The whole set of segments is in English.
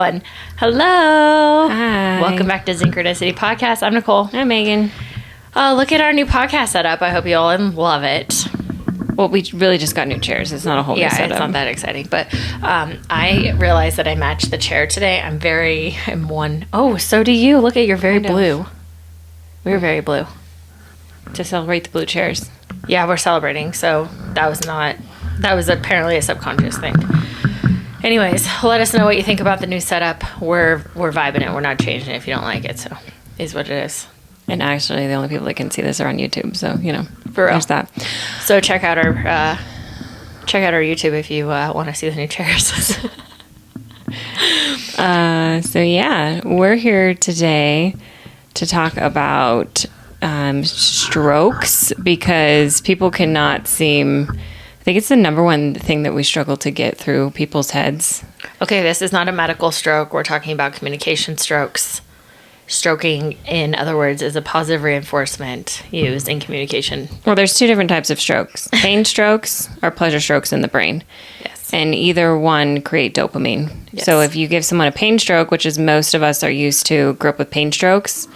One. Hello. Hi. Welcome back to Synchronicity Podcast. I'm Nicole. Hi, Megan. Look at our new podcast setup. I hope you all love it. Well, we really just got new chairs. It's not a whole new setup. It's not that exciting. But I realized that I matched the chair today. I'm one. Oh, so do you. Look at you're very blue. We're very blue. To celebrate the blue chairs. Yeah, we're celebrating. So that was apparently a subconscious thing. Anyways, let us know what you think about the new setup. We're vibing it. We're not changing it if you don't like it. So is what it is. And actually, the only people that can see this are on YouTube. So, For real. There's that. So check out our YouTube if you want to see the new chairs. We're here today to talk about strokes because people cannot seem... I think it's the number one thing that we struggle to get through people's heads. Okay, this is not a medical stroke. We're talking about communication strokes. Stroking, in other words, is a positive reinforcement used in communication. Well, there's two different types of strokes. Pain strokes are pleasure strokes in the brain. Yes. And either one create dopamine. Yes. So if you give someone a pain stroke, which is most of us are used to, grew up with pain strokes,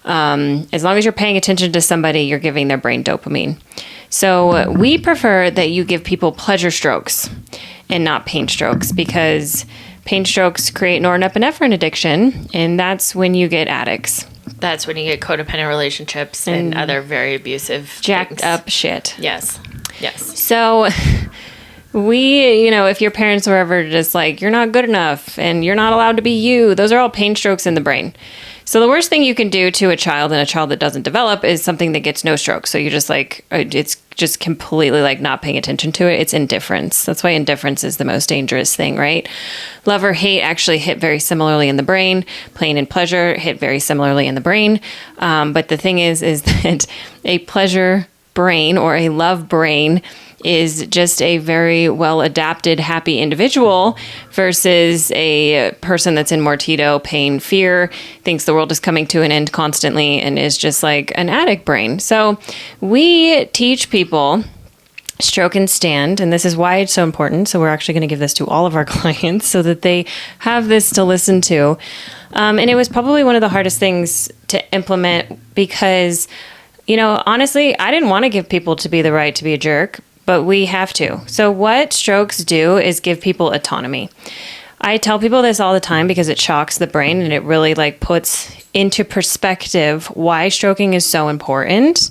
as long as you're paying attention to somebody, you're giving their brain dopamine. So we prefer that you give people pleasure strokes and not pain strokes because pain strokes create norepinephrine addiction, and that's when you get addicts. That's when you get codependent relationships and other very abusive jacked things. up shit. Yes. So if your parents were ever just like, you're not good enough and you're not allowed to be you, those are all pain strokes in the brain. So the worst thing you can do to a child and a child that doesn't develop is something that gets no stroke. So you're just like, it's just completely like not paying attention to it. It's indifference. That's why indifference is the most dangerous thing, right? Love or hate actually hit very similarly in the brain. Pain and pleasure hit very similarly in the brain. But the thing is that a pleasure brain or a love brain is just a very well adapted, happy individual versus a person that's in mortido, pain, fear, thinks the world is coming to an end constantly, and is just like an addict brain. So we teach people stroke and stand, and this is why it's so important. So we're actually going to give this to all of our clients so that they have this to listen to. And it was probably one of the hardest things to implement because, honestly, I didn't want to give people to be the right to be a jerk, but we have to. So what strokes do is give people autonomy. I tell people this all the time because it shocks the brain and it really puts into perspective why stroking is so important.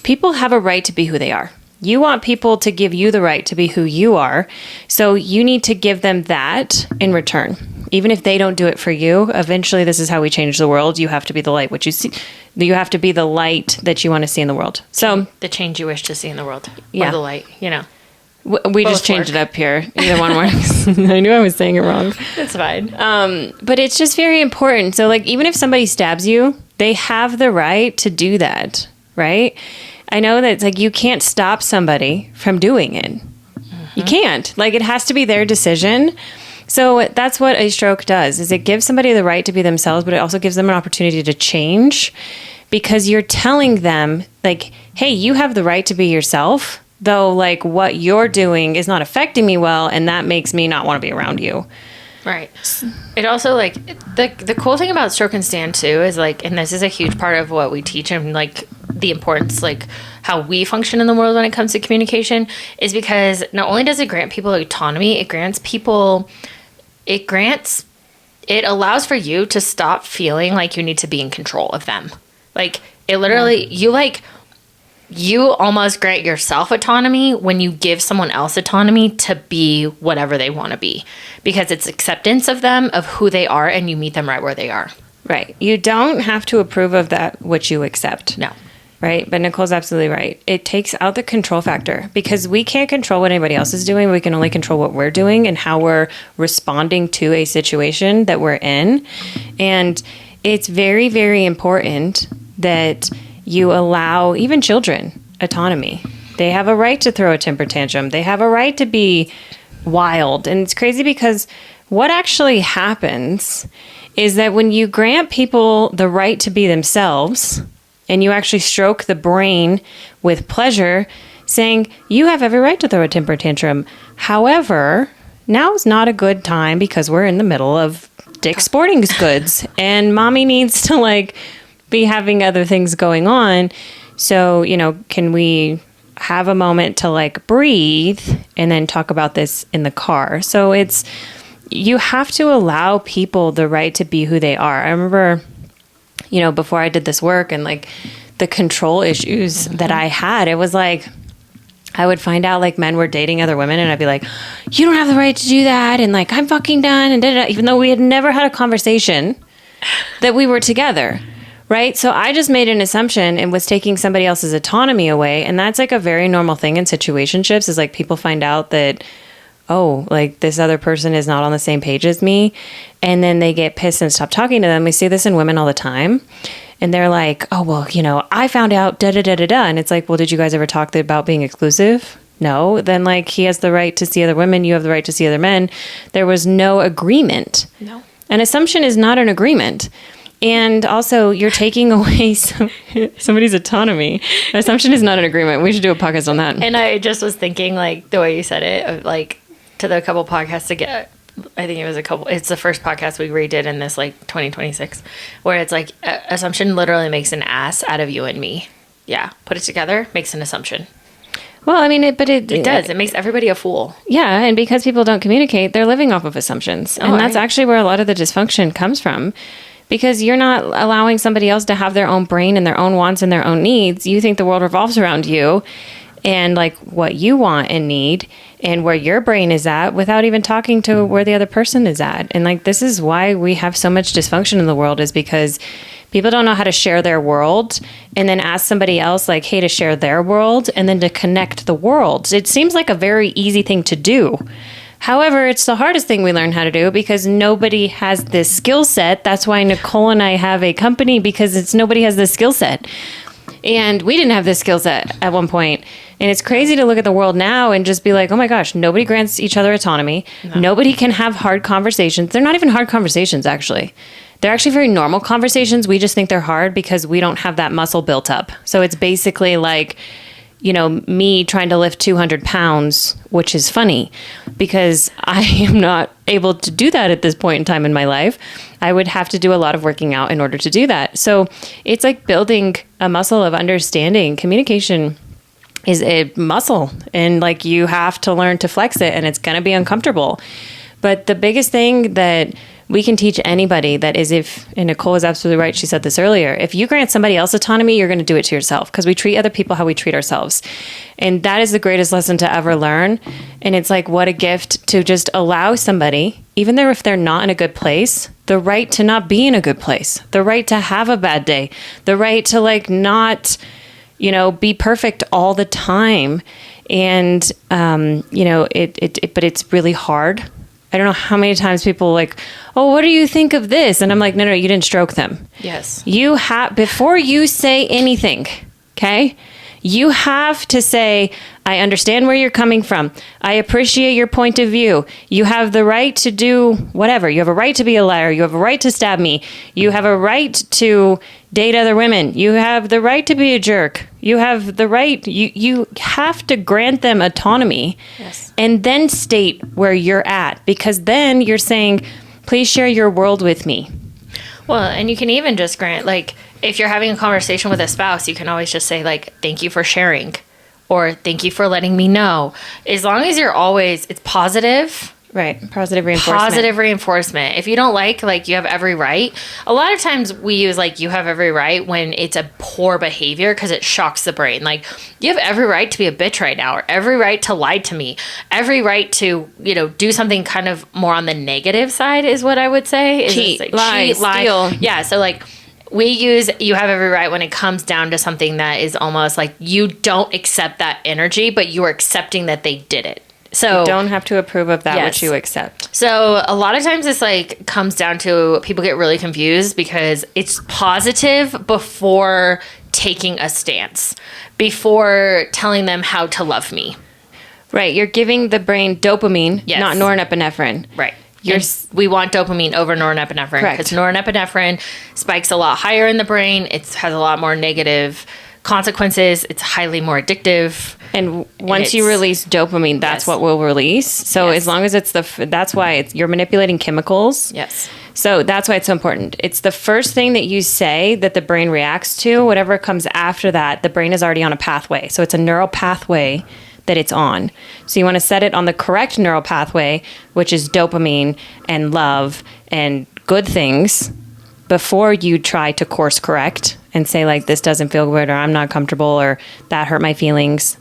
People have a right to be who they are. You want people to give you the right to be who you are. So you need to give them that in return. Even if they don't do it for you, eventually this is how we change the world. You have to be the light, what you see. You have to be the light that you want to see in the world. So the change you wish to see in the world. Yeah. Or the light, We just changed it up here. Either one works. I knew I was saying it wrong. That's fine. But it's just very important. So even if somebody stabs you, they have the right to do that, right? I know that it's you can't stop somebody from doing it. Mm-hmm. You can't. It has to be their decision. So that's what a stroke does, is it gives somebody the right to be themselves, but it also gives them an opportunity to change because you're telling them, hey, you have the right to be yourself, though, what you're doing is not affecting me well, and that makes me not want to be around you. Right. It also, the cool thing about stroke and stand, too, is, and this is a huge part of what we teach and, the importance, how we function in the world when it comes to communication, is because not only does it grant people autonomy, it allows for you to stop feeling like you need to be in control of them. It literally, you almost grant yourself autonomy when you give someone else autonomy to be whatever they want to be, because it's acceptance of them, of who they are, and you meet them right where they are. Right. You don't have to approve of that which you accept. No. Right? But Nicole's absolutely right. It takes out the control factor because we can't control what anybody else is doing. We can only control what we're doing and how we're responding to a situation that we're in. And it's very, very important that you allow even children autonomy. They have a right to throw a temper tantrum. They have a right to be wild. And it's crazy because what actually happens is that when you grant people the right to be themselves and you actually stroke the brain with pleasure, saying, you have every right to throw a temper tantrum. However, now is not a good time because we're in the middle of Dick's Sporting Goods, and mommy needs to like be having other things going on. So, can we have a moment to like breathe and then talk about this in the car? So you have to allow people the right to be who they are. I remember, before I did this work and like the control issues that I had, it was like, I would find out like men were dating other women and I'd be like, you don't have the right to do that. And like, I'm fucking done. And da-da-da, even though we had never had a conversation that we were together. Right. So I just made an assumption and was taking somebody else's autonomy away. And that's like a very normal thing in situationships is like people find out that, oh, like this other person is not on the same page as me. And then they get pissed and stop talking to them. We see this in women all the time. And they're like, oh, well, I found out da-da-da-da-da. And it's like, well, did you guys ever talk about being exclusive? No. Then like he has the right to see other women. You have the right to see other men. There was no agreement. No. An assumption is not an agreement. And also you're taking away somebody's autonomy. An assumption is not an agreement. We should do a podcast on that. And I just was thinking like the way you said it, like to the couple podcasts to get, I think it was it's the first podcast we redid in this like 2026 where it's like assumption literally makes an ass out of you and me. Yeah. Put it together, makes an assumption. Well, I mean, it does. It makes everybody a fool. Yeah. And because people don't communicate, they're living off of assumptions. And that's actually where a lot of the dysfunction comes from. Because you're not allowing somebody else to have their own brain and their own wants and their own needs. You think the world revolves around you and like what you want and need and where your brain is at without even talking to where the other person is at. And like, this is why we have so much dysfunction in the world is because people don't know how to share their world and then ask somebody else like, hey, to share their world and then to connect the world. It seems like a very easy thing to do. However, it's the hardest thing we learn how to do because nobody has this skill set. That's why Nicole and I have a company because nobody has this skill set. And we didn't have this skill set at one point. And it's crazy to look at the world now and just be like, oh my gosh, nobody grants each other autonomy. No. Nobody can have hard conversations. They're not even hard conversations, actually. They're actually very normal conversations. We just think they're hard because we don't have that muscle built up. So it's basically like, me trying to lift 200 pounds, which is funny because I am not able to do that at this point in time in my life. I would have to do a lot of working out in order to do that. So it's like building a muscle of understanding. Communication is a muscle and like you have to learn to flex it and it's going to be uncomfortable. But the biggest thing that we can teach anybody that is and Nicole is absolutely right, she said this earlier, if you grant somebody else autonomy, you're going to do it to yourself because we treat other people how we treat ourselves. And that is the greatest lesson to ever learn. And it's like, what a gift to just allow somebody, even though if they're not in a good place, the right to not be in a good place, the right to have a bad day, the right to like not, be perfect all the time. And, but it's really hard. I don't know how many times people like, oh, what do you think of this? And I'm like, no, you didn't stroke them. Yes. You have, before you say anything, okay, you have to say, I understand where you're coming from. I appreciate your point of view. You have the right to do whatever. You have a right to be a liar. You have a right to stab me. You have a right to date other women. You have the right to be a jerk. You have the right. You have to grant them autonomy. Yes. And then state where you're at, because then you're saying, please share your world with me. Well, and you can even just grant, like, if you're having a conversation with a spouse, you can always just say, like, thank you for sharing, or thank you for letting me know. As long as it's positive. Right. Positive reinforcement. Positive reinforcement. If you don't like, you have every right. A lot of times we use, you have every right when it's a poor behavior because it shocks the brain. Like, you have every right to be a bitch right now, or every right to lie to me. Every right to, do something kind of more on the negative side is what I would say. Cheat, lie, steal. Yeah. So, we use you have every right when it comes down to something that is almost like you don't accept that energy, but you are accepting that they did it. So you don't have to approve of that which you accept. So a lot of times this comes down to people get really confused because it's positive before taking a stance, before telling them how to love me. Right. You're giving the brain dopamine, not norepinephrine. Right. We want dopamine over norepinephrine because norepinephrine spikes a lot higher in the brain. It has a lot more negative consequences. It's highly more addictive. And once you release dopamine, that's what will release. So as long as it's that's why you're manipulating chemicals. Yes. So that's why it's so important. It's the first thing that you say that the brain reacts to. Whatever comes after that, the brain is already on a pathway. So it's a neural pathway that it's on. So you want to set it on the correct neural pathway, which is dopamine and love and good things, before you try to course correct and say like, this doesn't feel good, or I'm not comfortable, or that hurt my feelings.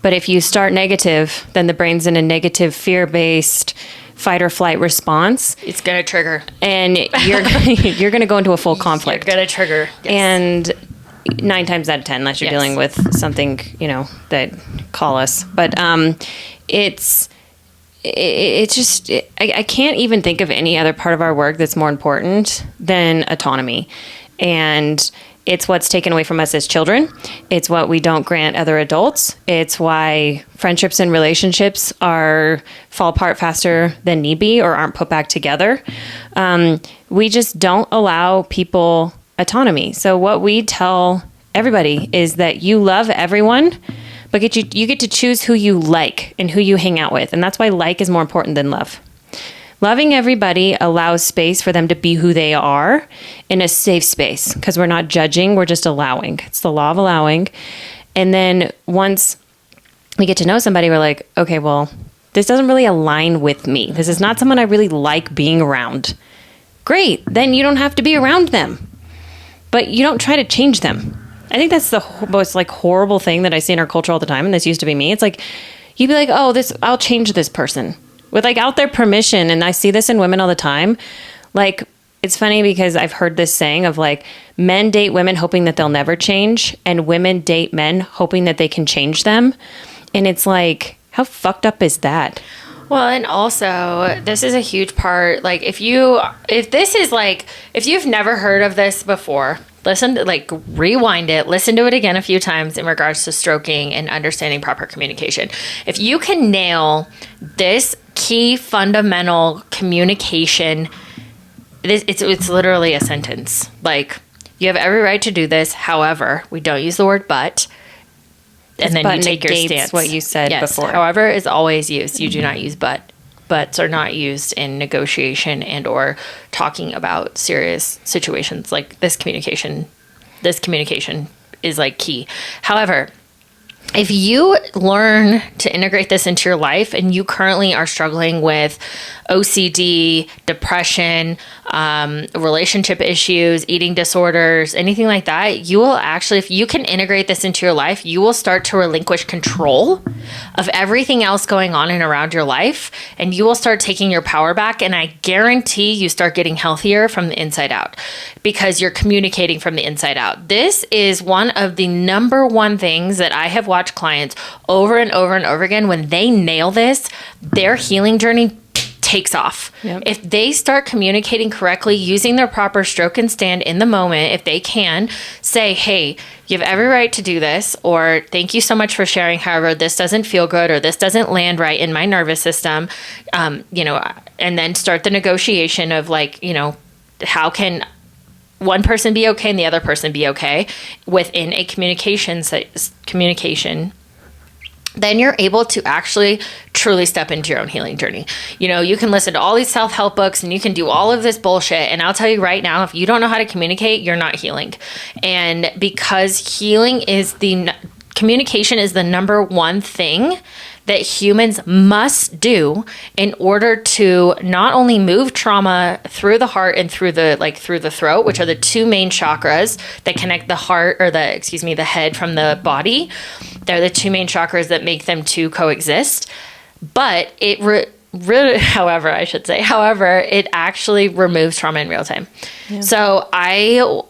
But if you start negative, then the brain's in a negative, fear-based fight or flight response. It's going to trigger. And you're going to go into a full conflict. You're going to trigger. Yes. And 9 times out of 10, unless you're dealing with something, that call us. But it's just, I can't even think of any other part of our work that's more important than autonomy. And it's what's taken away from us as children. It's what we don't grant other adults. It's why friendships and relationships fall apart faster than need be, or aren't put back together. We just don't allow people autonomy. So what we tell everybody is that you love everyone, but you get to choose who you like and who you hang out with. And that's why like is more important than love. Loving everybody allows space for them to be who they are in a safe space, because we're not judging, we're just allowing. It's the law of allowing. And then once we get to know somebody, we're like, okay, well, this doesn't really align with me. This is not someone I really like being around. Great. Then you don't have to be around them, but you don't try to change them. I think that's the most horrible thing that I see in our culture all the time. And this used to be me. It's like, you'd be like, oh, I'll change this person without their permission. And I see this in women all the time. It's funny because I've heard this saying of men date women hoping that they'll never change, and women date men hoping that they can change them. And it's like, how fucked up is that? Well, and also this is a huge part. If you've never heard of this before, rewind it, listen to it again a few times in regards to stroking and understanding proper communication. If you can nail this key fundamental communication, it's literally a sentence. You have every right to do this. However, we don't use the word but. And then you take your stance. What you said before. However is always used. You do not use but. Buts are not used in negotiation and or talking about serious situations. This communication is key. However, if you learn to integrate this into your life and you currently are struggling with OCD, depression, relationship issues, eating disorders, anything like that, you will actually, if you can integrate this into your life, you will start to relinquish control of everything else going on and around your life, and you will start taking your power back. And I guarantee you start getting healthier from the inside out, because you're communicating from the inside out. This is one of the number one things that I have watched clients over and over and over again. When they nail this, their healing journey takes off. Yep. If they start communicating correctly, using their proper stroke and stand in the moment, if they can say, hey, you have every right to do this, or thank you so much for sharing. However, this doesn't feel good, or this doesn't land right in my nervous system, and then start the negotiation of how can one person be okay and the other person be okay within a communication, then you're able to actually truly step into your own healing journey. You can listen to all these self-help books and you can do all of this bullshit. And I'll tell you right now, if you don't know how to communicate, you're not healing. And because communication is the number one thing that humans must do in order to not only move trauma through the heart and through the throat, which are the two main chakras that connect the heart, or the head from the body. They're the two main chakras that make them two coexist. But however, it actually removes trauma in real time. Yeah. So I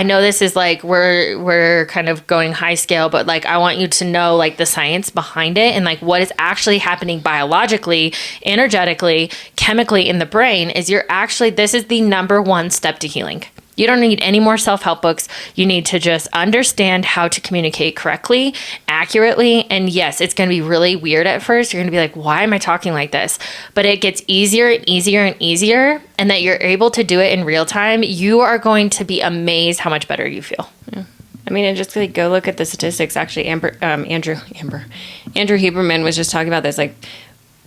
know this is we're kind of going high scale, but I want you to know the science behind it, and what is actually happening biologically, energetically, chemically in the brain is this is the number one step to healing. You don't need any more self-help books. You need to just understand how to communicate correctly, accurately. And yes, it's going to be really weird at first. You're going to be like, why am I talking like this? But it gets easier and easier and easier. And that you're able to do it in real time. You are going to be amazed how much better you feel. Yeah. I mean, and just go look at the statistics. Actually, Andrew Huberman was just talking about this.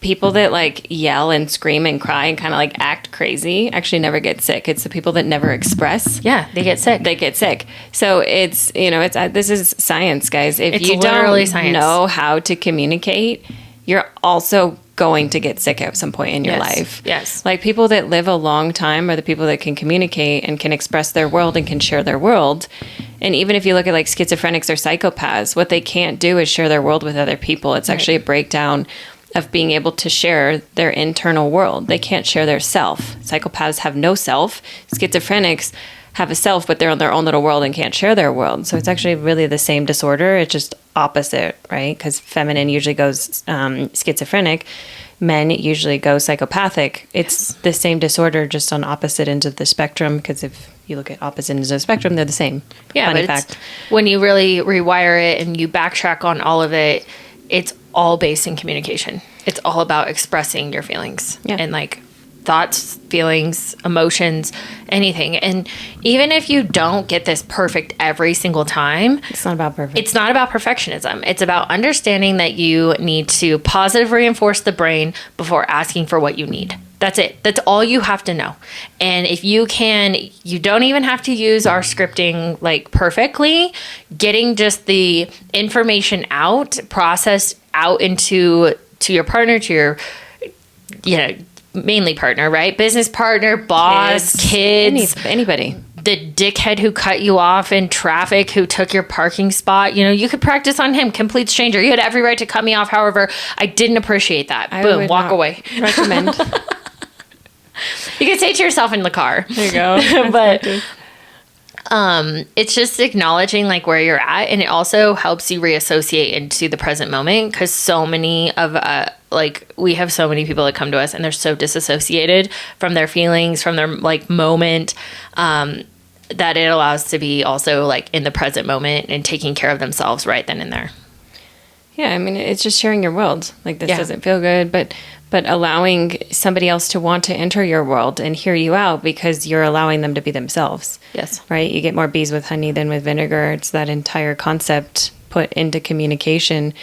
people that like yell and scream and cry and kind of like act crazy actually never get sick. It's the people that never express. Yeah, they get sick. They get sick. So it's, it's this is science, guys. If It's you literally don't science. know how to communicate, you're also going to get sick at some point in your life. Yes. Like people that live a long time are the people that can communicate and can express their world and can share their world. And even if you look at like schizophrenics or psychopaths, what they can't do is share their world with other people. It's actually a breakdown of being able to share their internal world. They can't share their self. Psychopaths have no self. Schizophrenics have a self, but they're in their own little world and can't share their world. So it's actually really the same disorder. It's just opposite, right? Because feminine usually goes schizophrenic. Men usually go psychopathic. It's the same disorder, just on opposite ends of the spectrum. Because if you look at opposite ends of the spectrum, they're the same. Yeah, Funny but fact. when you really rewire it and you backtrack on all of it, it's all based in communication. It's all about expressing your feelings and like thoughts, feelings, emotions, anything. And even if you don't get this perfect every single time, It's not about perfect. it's not about perfectionism. It's about understanding that you need to positively reinforce the brain before asking for what you need. That's it. That's all you have to know. And if you can, you don't even have to use our scripting like perfectly. Getting just the information out, processed out into your partner, to your, mainly partner, right? Business partner, boss, kids, anybody. the dickhead who cut you off in traffic, who took your parking spot. You could practice on him, complete stranger. You had every right to cut me off. However, I didn't appreciate that. Boom, would walk not away. Recommend. You can say it to yourself in the car. There you go. But it's just acknowledging like where you're at, and it also helps you reassociate into the present moment, because so many of we have so many people that come to us and they're so disassociated from their feelings, from their like moment, that it allows to be also like in the present moment and taking care of themselves right then and there. Yeah, I mean, it's just sharing your world. Like, this doesn't feel good, but allowing somebody else to want to enter your world and hear you out because you're allowing them to be themselves. Yes. Right? You get more bees with honey than with vinegar. It's that entire concept put into communication,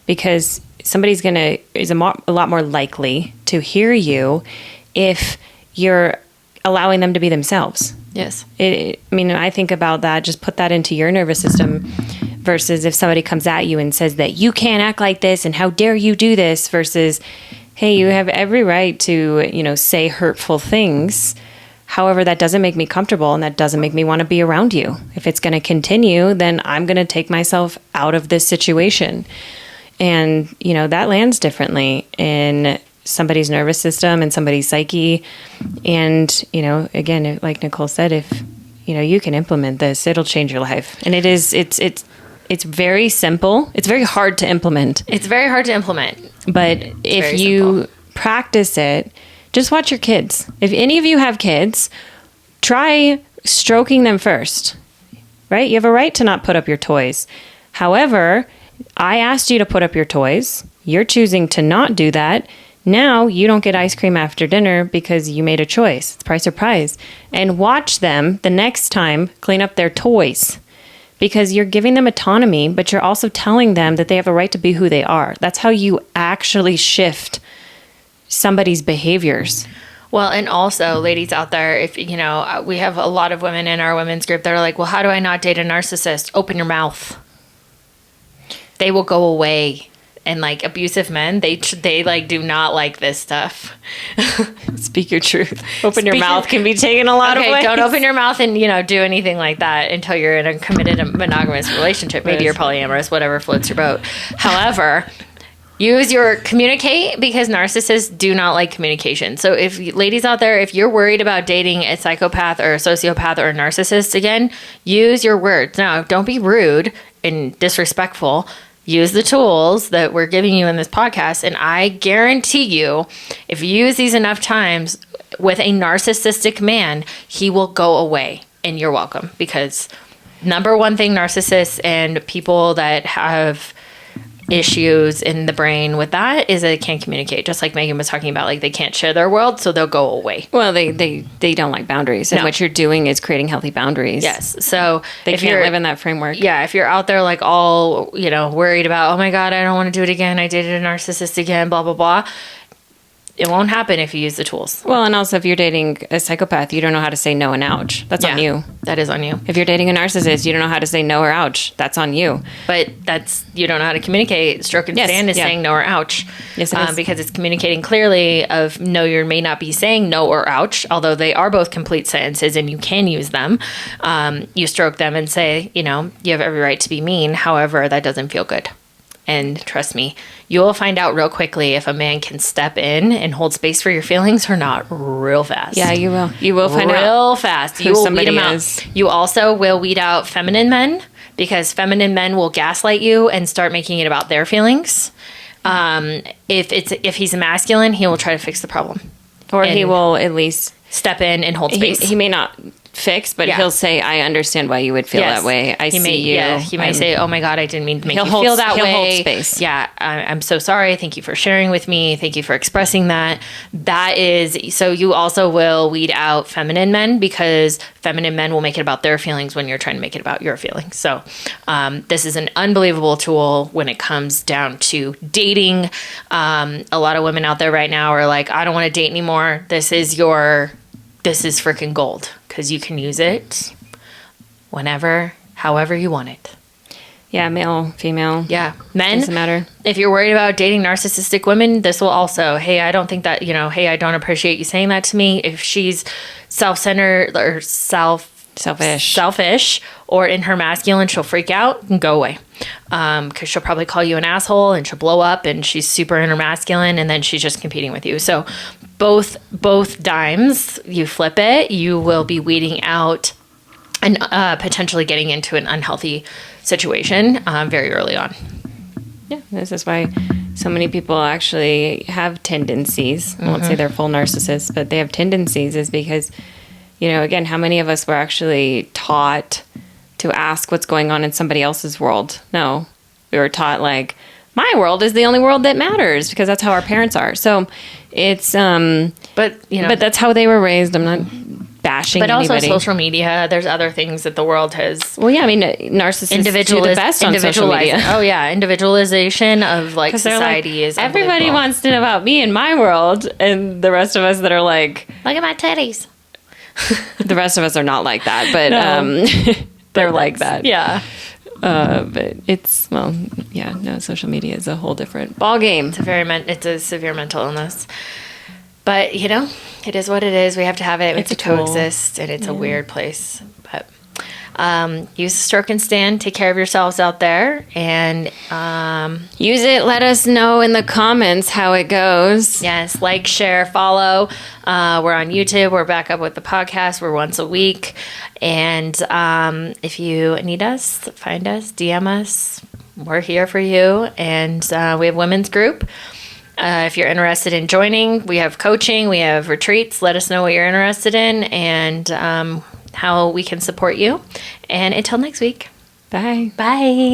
because somebody's is a lot more likely to hear you if you're allowing them to be themselves. Yes. I think about that, just put that into your nervous system, versus if somebody comes at you and says that you can't act like this and how dare you do this, versus, hey, you have every right to, say hurtful things. However, that doesn't make me comfortable and that doesn't make me want to be around you. If it's going to continue, then I'm going to take myself out of this situation. And, that lands differently in somebody's nervous system and somebody's psyche. And, again, like Nicole said, if, you can implement this, it'll change your life. And it's very simple. It's very hard to implement. It's very hard to implement. But if you practice it, just watch your kids. If any of you have kids, try stroking them first, right? You have a right to not put up your toys. However, I asked you to put up your toys. You're choosing to not do that. Now you don't get ice cream after dinner because you made a choice. Surprise, surprise. And watch them the next time clean up their toys, because you're giving them autonomy, but you're also telling them that they have a right to be who they are. That's how you actually shift somebody's behaviors. Well, and also, ladies out there, if we have a lot of women in our women's group that are like, well, how do I not date a narcissist? Open your mouth. They will go away. And like abusive men, they like do not like this stuff. Speak your truth. Open your mouth can be taken a lot of ways. Don't open your mouth and do anything like that until you're in a committed monogamous relationship. Maybe you're polyamorous, whatever floats your boat. However, use your communicate, because narcissists do not like communication. So if ladies out there, if you're worried about dating a psychopath or a sociopath or a narcissist again, use your words. Now, don't be rude and disrespectful. Use the tools that we're giving you in this podcast, and I guarantee you, if you use these enough times with a narcissistic man, he will go away, and you're welcome. Because number one thing, narcissists and people that have issues in the brain with that is that they can't communicate. Just like Megan was talking about, like they can't share their world, so they'll go away. Well, they don't like boundaries, and what you're doing is creating healthy boundaries. Yes, so they can't live in that framework. Yeah, if you're out there like all worried about, oh my god, I don't want to do it again, I dated a narcissist again, blah blah blah. It won't happen if you use the tools. Well, and also if you're dating a psychopath, you don't know how to say no and ouch. That's on you. That is on you. If you're dating a narcissist, you don't know how to say no or ouch. That's on you. But you don't know how to communicate. Stroke and stand is saying no or ouch. Yes, it is. Because it's communicating clearly of no, you may not be saying no or ouch, although they are both complete sentences and you can use them. You stroke them and say, you have every right to be mean. However, that doesn't feel good. And trust me, you will find out real quickly if a man can step in and hold space for your feelings or not real fast. Yeah, you will. You will find out real fast. You will weed them out. You also will weed out feminine men because feminine men will gaslight you and start making it about their feelings. If he's masculine, he will try to fix the problem. Or he will at least step in and hold space. He may not fix, but he'll say, I understand why you would feel that way. I see you. Yeah, he might say, oh my God, I didn't mean to make you feel that way. He'll hold space. Yeah, I'm so sorry. Thank you for sharing with me. Thank you for expressing that. That is, so you also will weed out feminine men because feminine men will make it about their feelings when you're trying to make it about your feelings. So this is an unbelievable tool when it comes down to dating. A lot of women out there right now are like, I don't want to date anymore. This is freaking gold. Because you can use it whenever, however you want it. Yeah, male, female. Yeah. Men, doesn't matter. If you're worried about dating narcissistic women, this will also, hey, I don't think that, hey, I don't appreciate you saying that to me. If she's self-centered or selfish or in her masculine, she'll freak out and go away. Because she'll probably call you an asshole and she'll blow up and she's super in her masculine and then she's just competing with you. So both dimes, you flip it, you will be weeding out and potentially getting into an unhealthy situation very early on. Yeah, this is why so many people actually have tendencies. I won't say they're full narcissists, but they have tendencies is because, again, how many of us were actually taught to ask what's going on in somebody else's world? No, we were taught my world is the only world that matters because that's how our parents are. So it's, but that's how they were raised. I'm not bashing anybody. But also social media, there's other things that the world has. Well, yeah, I mean, narcissists do the best on social media. Oh yeah, individualization of society is. Everybody wants to know about me and my world, and the rest of us that are like, look at my titties. The rest of us are not like that, but they're like that. Yeah. But it's, social media is a whole different ball game. It's a severe mental illness. But, it is what it is. We have to have it. We have to coexist, and it's a weird place. But use the stroke and stand. Take care of yourselves out there. And use it. Let us know in the comments how it goes. Yes. Like, share, follow. We're on YouTube. We're back up with the podcast. We're once a week. And if you need us, find us, DM us. We're here for you. And we have women's group. If you're interested in joining, we have coaching, we have retreats. Let us know what you're interested in and how we can support you. And until next week. Bye. Bye.